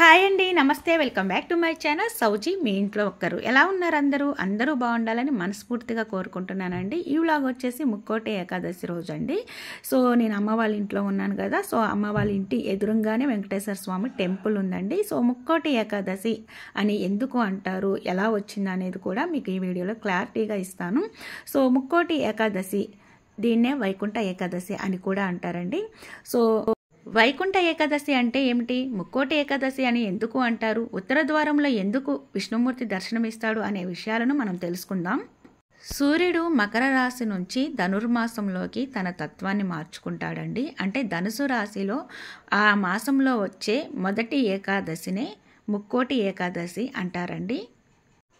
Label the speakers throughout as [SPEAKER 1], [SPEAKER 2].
[SPEAKER 1] Hi అండి, నమస్తే. Welcome back to my channel సౌజీ మీ ఇంట్లో ఒక్కరు. ఎలా ఉన్నారు అందరూ బాగుండాలని మనస్ఫూర్తిగా కోరుకుంటున్నానండి. ఈ వ్లాగ్ వచ్చేసి ముక్కోటి ఏకాదశి రోజు అండి. సో నేను అమ్మ వాళ్ళ ఇంట్లో ఉన్నాను కదా. సో అమ్మ వాళ్ళ ఇంటి ఎదురుగానే వెంకటేశ్వర స్వామి టెంపుల్ ఉందండి. సో ముక్కోటి ఏకాదశి అని ఎందుకు అంటారు, ఎలా వచ్చింది అనేది కూడా మీకు ఈ వీడియోలో క్లారిటీగా ఇస్తాను. సో ముక్కోటి ఏకాదశి దీన్నే వైకుంఠ ఏకాదశి అని కూడా అంటారండి. సో వైకుంఠ ఏకాదశి అంటే ఏమిటి, ముక్కోటి ఏకాదశి అని ఎందుకు అంటారు, ఉత్తర ద్వారంలో ఎందుకు విష్ణుమూర్తి దర్శనమిస్తాడు అనే విషయాలను మనం తెలుసుకుందాం. సూర్యుడు మకర రాశి నుంచి ధనుర్మాసంలోకి తన తత్వాన్ని మార్చుకుంటాడండి. అంటే ధనుసు రాశిలో ఆ మాసంలో వచ్చే మొదటి ఏకాదశినే ముక్కోటి ఏకాదశి అంటారండి.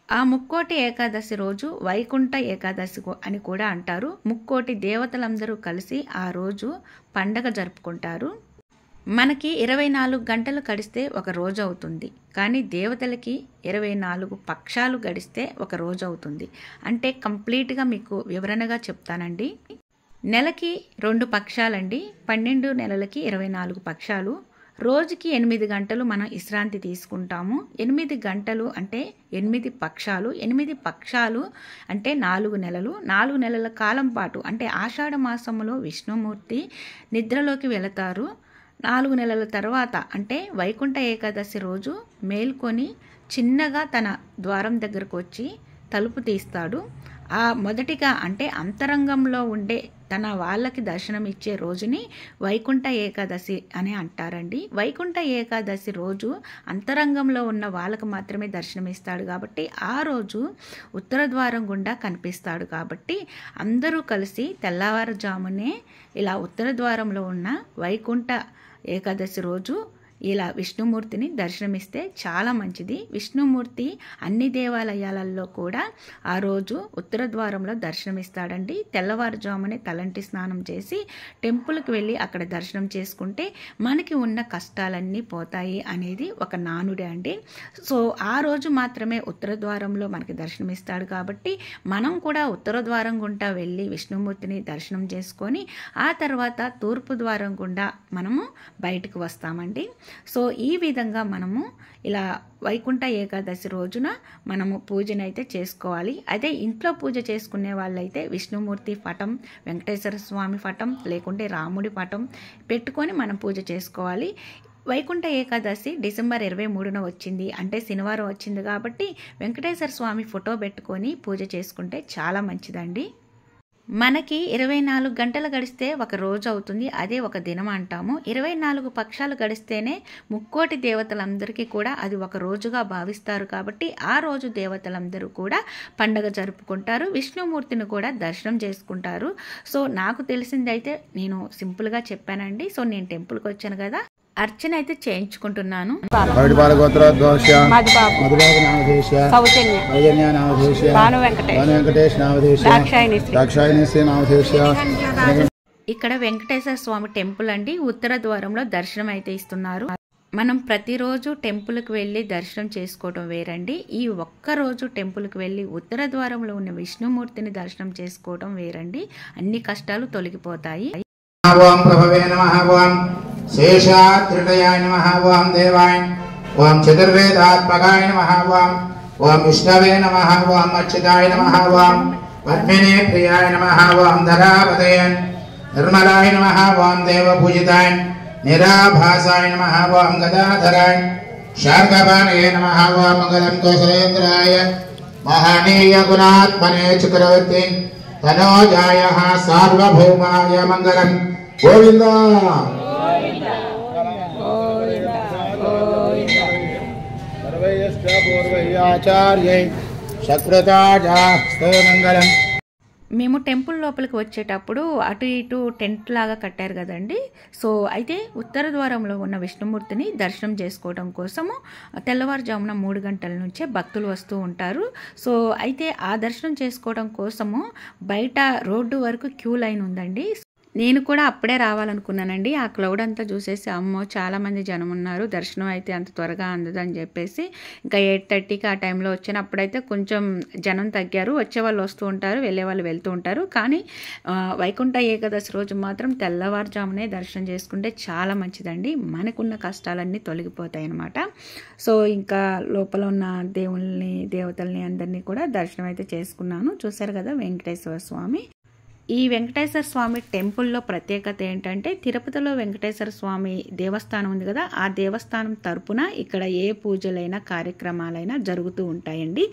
[SPEAKER 1] ఆ ముక్కోటి ఏకాదశి రోజు వైకుంఠ ఏకాదశి అని కూడా అంటారు. ముక్కోటి దేవతలందరూ కలిసి ఆ రోజు పండగ జరుపుకుంటారు. మనకి 24 గంటలు గడిస్తే ఒక రోజు అవుతుంది, కానీ దేవతలకి 24 పక్షాలు గడిస్తే ఒక రోజు అవుతుంది. అంటే కంప్లీట్గా మీకు వివరణగా చెప్తానండి. నెలకి 2 పక్షాలండి, 12 నెలలకి 24 పక్షాలు. రోజుకి 8 గంటలు మనం విశ్రాంతి తీసుకుంటాము. 8 గంటలు అంటే 8 పక్షాలు. 8 పక్షాలు అంటే 4 నెలలు. 4 నెలల కాలం పాటు అంటే ఆషాఢ మాసంలో విష్ణుమూర్తి నిద్రలోకి వెళతారు. 4 నెలల తర్వాత అంటే వైకుంఠ ఏకాదశి రోజు మేల్కొని చిన్నగా తన ద్వారం దగ్గరకు వచ్చి తలుపు తీస్తాడు. ఆ మొదటిగా అంటే అంతరంగంలో ఉండే తన వాళ్ళకి దర్శనం ఇచ్చే రోజుని వైకుంఠ ఏకాదశి అని అంటారండి. వైకుంఠ ఏకాదశి రోజు అంతరంగంలో ఉన్న వాళ్ళకు మాత్రమే దర్శనమిస్తాడు కాబట్టి ఆ రోజు ఉత్తర ద్వారం గుండా కనిపిస్తాడు. కాబట్టి అందరూ కలిసి తెల్లవారుజామునే ఇలా ఉత్తర ద్వారంలో ఉన్న వైకుంఠ ఏకాదశి రోజు ఇలా విష్ణుమూర్తిని దర్శనమిస్తే చాలా మంచిది. విష్ణుమూర్తి అన్ని దేవాలయాలలో కూడా ఆ రోజు ఉత్తర ద్వారంలో దర్శనమిస్తాడండి. తెల్లవారుజామునే తలంటి స్నానం చేసి టెంపుల్కి వెళ్ళి అక్కడ దర్శనం చేసుకుంటే మనకి ఉన్న కష్టాలన్నీ పోతాయి అనేది ఒక నానుడే అండి. సో ఆ రోజు మాత్రమే ఉత్తర ద్వారంలో మనకి దర్శనమిస్తాడు కాబట్టి మనం కూడా ఉత్తర ద్వారం గుండా వెళ్ళి విష్ణుమూర్తిని దర్శనం చేసుకొని ఆ తర్వాత తూర్పు ద్వారం గుండా మనము బయటకు వస్తామండి. సో ఈ విధంగా మనము ఇలా వైకుంఠ ఏకాదశి రోజున మనము పూజనైతే చేసుకోవాలి. అదే ఇంట్లో పూజ చేసుకునే వాళ్ళైతే విష్ణుమూర్తి పటం, వెంకటేశ్వర స్వామి పటం లేకుంటే రాముడి పటం పెట్టుకొని మనం పూజ చేసుకోవాలి. వైకుంఠ ఏకాదశి డిసెంబర్ 23న వచ్చింది అంటే శనివారం వచ్చింది కాబట్టి వెంకటేశ్వర స్వామి ఫోటో పెట్టుకొని పూజ చేసుకుంటే చాలా మంచిదండి. మనకి 24 గంటలు గడిస్తే ఒక రోజు అవుతుంది, అదే ఒక దినం అంటాము. 24 పక్షాలు గడిస్తేనే ముక్కోటి దేవతలందరికీ కూడా అది ఒక రోజుగా భావిస్తారు. కాబట్టి ఆ రోజు దేవతలందరూ కూడా పండగ జరుపుకుంటారు, విష్ణుమూర్తిని కూడా దర్శనం చేసుకుంటారు. సో నాకు తెలిసిందైతే నేను సింపుల్గా చెప్పానండి. సో నేను టెంపుల్కి వచ్చాను కదా, అర్చన అయితే చేయించుకుంటున్నాను. ఇక్కడ వెంకటేశ్వర స్వామి టెంపుల్ అండి. ఉత్తర ద్వారంలో దర్శనం అయితే ఇస్తున్నారు. మనం ప్రతిరోజు టెంపుల్కి వెళ్ళి దర్శనం చేసుకోవటం వేరండి. ఈ ఒక్కరోజు టెంపుల్కి వెళ్ళి ఉత్తర ద్వారంలో ఉన్న విష్ణుమూర్తిని దర్శనం చేసుకోవటం వేరండి. అన్ని కష్టాలు తొలగిపోతాయి.
[SPEAKER 2] ఓం ప్రభవే నమః. ఓం శేషాత్రిటయాయ నమః. ఓం దేవాయ ఓం చతుర్వేదాత్మకాయ నమః. ఓం విష్ణవే నమః. ఓం అచ్యుతాయ నమః. ఓం పద్మినే ప్రియాయ నమః. ఓం ధరాపతయ నిర్మలాయ నమః. ఓం దేవపూజితాయ నిరాభాసాయ నమః. ఓం గదాధరాయ శార్గపాణయ నమః. ఓం మంగళం కౌసలేంద్రాయ మహనీయ గుణాత్మనే చక్రవర్తి తనోజాయ సార్వభౌమాయ మంగళం. గోవింద మంగళం.
[SPEAKER 1] మేము టెంపుల్ లోపలికి వచ్చేటప్పుడు అటు ఇటు టెంట్ లాగా కట్టారు కదండి. సో అయితే ఉత్తర ద్వారంలో ఉన్న విష్ణుమూర్తిని దర్శనం చేసుకోవడం కోసము తెల్లవారుజామున 3 గంటల నుంచే భక్తులు వస్తూ ఉంటారు. సో అయితే ఆ దర్శనం చేసుకోవడం కోసము బయట రోడ్డు వరకు క్యూ లైన్ ఉందండి. నేను కూడా అప్పుడే రావాలనుకున్నానండి. ఆ క్లౌడ్ అంతా చూసేసి అమ్మో చాలామంది జనం ఉన్నారు, దర్శనం అయితే అంత త్వరగా అందదని చెప్పేసి ఇంకా 8:30కి ఆ టైంలో వచ్చాను. అప్పుడైతే కొంచెం జనం తగ్గారు, వచ్చేవాళ్ళు వస్తూ ఉంటారు, వెళ్ళేవాళ్ళు వెళ్తూ ఉంటారు. కానీ వైకుంఠ ఏకాదశి రోజు మాత్రం తెల్లవారుజామునే దర్శనం చేసుకుంటే చాలా మంచిదండి. మనకున్న కష్టాలన్నీ తొలగిపోతాయి అన్నమాట. సో ఇంకా లోపల ఉన్న దేవుల్ని దేవతల్ని అందరినీ కూడా దర్శనం అయితే చేసుకున్నాను. చూశారు కదా వెంకటేశ్వర స్వామి. ఈ వెంకటేశ్వర స్వామి టెంపుల్లో ప్రత్యేకత ఏంటంటే, తిరుపతిలో వెంకటేశ్వర స్వామి దేవస్థానం ఉంది కదా, ఆ దేవస్థానం తరపున ఇక్కడ ఏ పూజలైనా కార్యక్రమాలైనా జరుగుతూ ఉంటాయండి.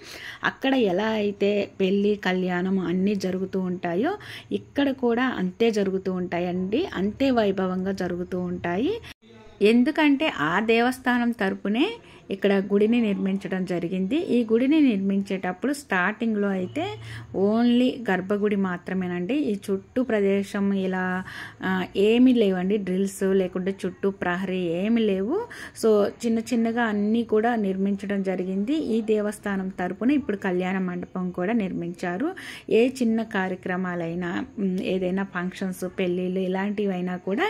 [SPEAKER 1] అక్కడ ఎలా అయితే పెళ్ళి కళ్యాణం అన్నీ జరుగుతూ ఉంటాయో ఇక్కడ కూడా అంతే జరుగుతూ ఉంటాయండి, అంతే వైభవంగా జరుగుతూ ఉంటాయి. ఎందుకంటే ఆ దేవస్థానం తరపునే ఇక్కడ గుడిని నిర్మించడం జరిగింది. ఈ గుడిని నిర్మించేటప్పుడు స్టార్టింగ్లో అయితే ఓన్లీ గర్భగుడి మాత్రమేనండి. ఈ చుట్టూ ప్రదేశం ఇలా ఏమీ లేవండి, డ్రిల్స్ లేకుంటే చుట్టూ ప్రహరీ ఏమీ లేవు. సో చిన్న చిన్నగా అన్నీ కూడా నిర్మించడం జరిగింది. ఈ దేవస్థానం తరపున ఇప్పుడు కళ్యాణ మండపం కూడా నిర్మించారు. ఏ చిన్న కార్యక్రమాలైనా, ఏదైనా ఫంక్షన్స్, పెళ్ళిళ్ళు ఇలాంటివైనా కూడా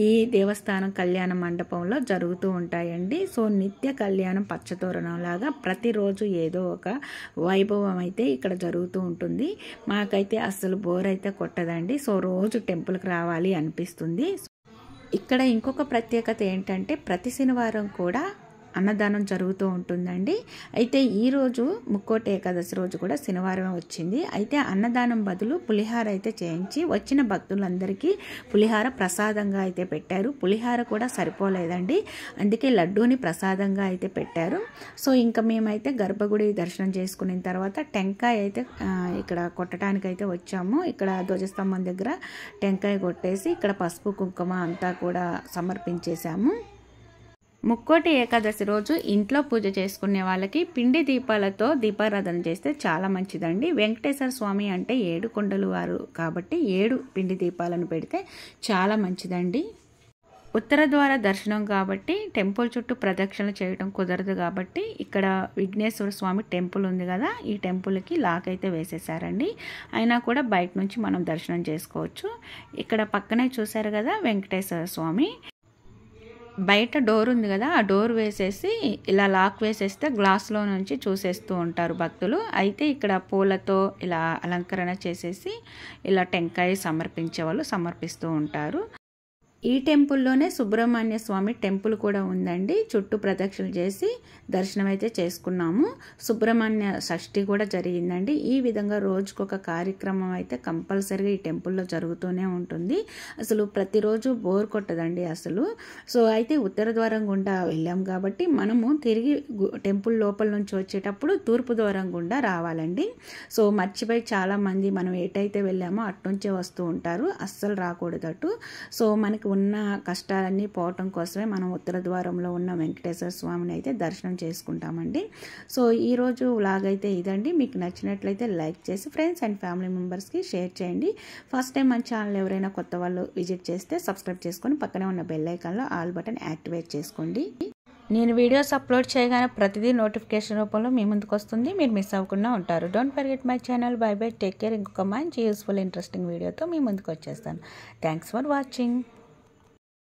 [SPEAKER 1] ఈ దేవస్థానం కళ్యాణ మండపంలో జరుగుతూ ఉంటాయండి. సో నిత్య కళ్యాణం పచ్చతోరణం లాగా ప్రతిరోజు ఏదో ఒక వైభవం అయితే ఇక్కడ జరుగుతూ ఉంటుంది. మాకైతే అసలు బోర్ అయితే కొట్టదండి. సో రోజు టెంపుల్కి రావాలి అనిపిస్తుంది. ఇక్కడ ఇంకొక ప్రత్యేకత ఏంటంటే, ప్రతి శనివారం కూడా అన్నదానం జరుగుతూ ఉంటుందండి. అయితే ఈరోజు ముక్కోటి ఏకాదశి రోజు కూడా శనివారం వచ్చింది. అయితే అన్నదానం బదులు పులిహార అయితే చేయించి వచ్చిన భక్తులందరికీ పులిహార ప్రసాదంగా అయితే పెట్టారు. పులిహార కూడా సరిపోలేదండి, అందుకే లడ్డూని ప్రసాదంగా అయితే పెట్టారు. సో ఇంకా మేమైతే గర్భగుడి దర్శనం చేసుకున్న తర్వాత టెంకాయ అయితే ఇక్కడ కొట్టడానికి అయితే వచ్చాము. ఇక్కడ ధ్వజస్తంభం దగ్గర టెంకాయ కొట్టేసి ఇక్కడ పసుపు కుంకుమ అంతా కూడా సమర్పించేశాము. ముక్కోటి ఏకాదశి రోజు ఇంట్లో పూజ చేసుకునే వాళ్ళకి పిండి దీపాలతో దీపారాధన చేస్తే చాలా మంచిదండి. వెంకటేశ్వర స్వామి అంటే 7 కొండలు వారు కాబట్టి 7 పిండి దీపాలను పెడితే చాలా మంచిదండి. ఉత్తర ద్వార దర్శనం కాబట్టి టెంపుల్ చుట్టూ ప్రదక్షిణ చేయడం కుదరదు కాబట్టి ఇక్కడ విఘ్నేశ్వర స్వామి టెంపుల్ ఉంది కదా, ఈ టెంపుల్కి లాక్ అయితే వేసేసారండి. అయినా కూడా బయట నుంచి మనం దర్శనం చేసుకోవచ్చు. ఇక్కడ పక్కనే చూశారు కదా వెంకటేశ్వర స్వామి. బయట డోర్ ఉంది కదా, ఆ డోర్ వేసేసి ఇలా లాక్ వేసేస్తే గ్లాస్లో నుంచి చూసేస్తూ ఉంటారు భక్తులు. అయితే ఇక్కడ పూలతో ఇలా అలంకరణ చేసేసి ఇలా టెంకాయ సమర్పించే వాళ్ళు సమర్పిస్తూ ఉంటారు. ఈ టెంపుల్లోనే సుబ్రహ్మణ్య స్వామి టెంపుల్ కూడా ఉందండి. చుట్టూ ప్రదక్షిణ చేసి దర్శనం అయితే చేసుకున్నాము. సుబ్రహ్మణ్య షష్ఠి కూడా జరిగిందండి. ఈ విధంగా రోజుకొక కార్యక్రమం అయితే కంపల్సరీగా ఈ టెంపుల్లో జరుగుతూనే ఉంటుంది. అసలు ప్రతిరోజు బోర్ కొట్టదండి అసలు. సో అయితే ఉత్తర ద్వారం గుండా వెళ్ళాం కాబట్టి మనము తిరిగి టెంపుల్ లోపల నుంచి వచ్చేటప్పుడు తూర్పు ద్వారం గుండా రావాలండి. సో మర్చిపోయి చాలామంది మనం ఏటైతే వెళ్ళామో అట్నుంచే వస్తూ ఉంటారు, అస్సలు రాకూడదు అటు. సో మనకి ఉన్న కష్టాలన్నీ పోవటం కోసమే మనం ఉత్తర ద్వారంలో ఉన్న వెంకటేశ్వర స్వామిని అయితే దర్శనం చేసుకుంటామండి. సో ఈరోజు వ్లాగ్ అయితే ఇదండి. మీకు నచ్చినట్లయితే లైక్ చేసి ఫ్రెండ్స్ అండ్ ఫ్యామిలీ మెంబర్స్కి షేర్ చేయండి. ఫస్ట్ టైం మన ఛానల్ ఎవరైనా కొత్త వాళ్ళు విజిట్ చేస్తే సబ్స్క్రైబ్ చేసుకొని పక్కనే ఉన్న బెల్ ఐకాన్లో ఆల్ బటన్ యాక్టివేట్ చేసుకోండి. నేను వీడియోస్ అప్లోడ్ చేయగానే ప్రతిదీ నోటిఫికేషన్ రూపంలో మీ ముందుకు వస్తుంది, మీరు మిస్ అవ్వకుండా ఉంటారు. Don't forget my channel. By by, take care. ఇంకొక మంచి యూస్ఫుల్ ఇంట్రెస్టింగ్ వీడియోతో మీ ముందుకు వచ్చేస్తాను. Thanks for watching.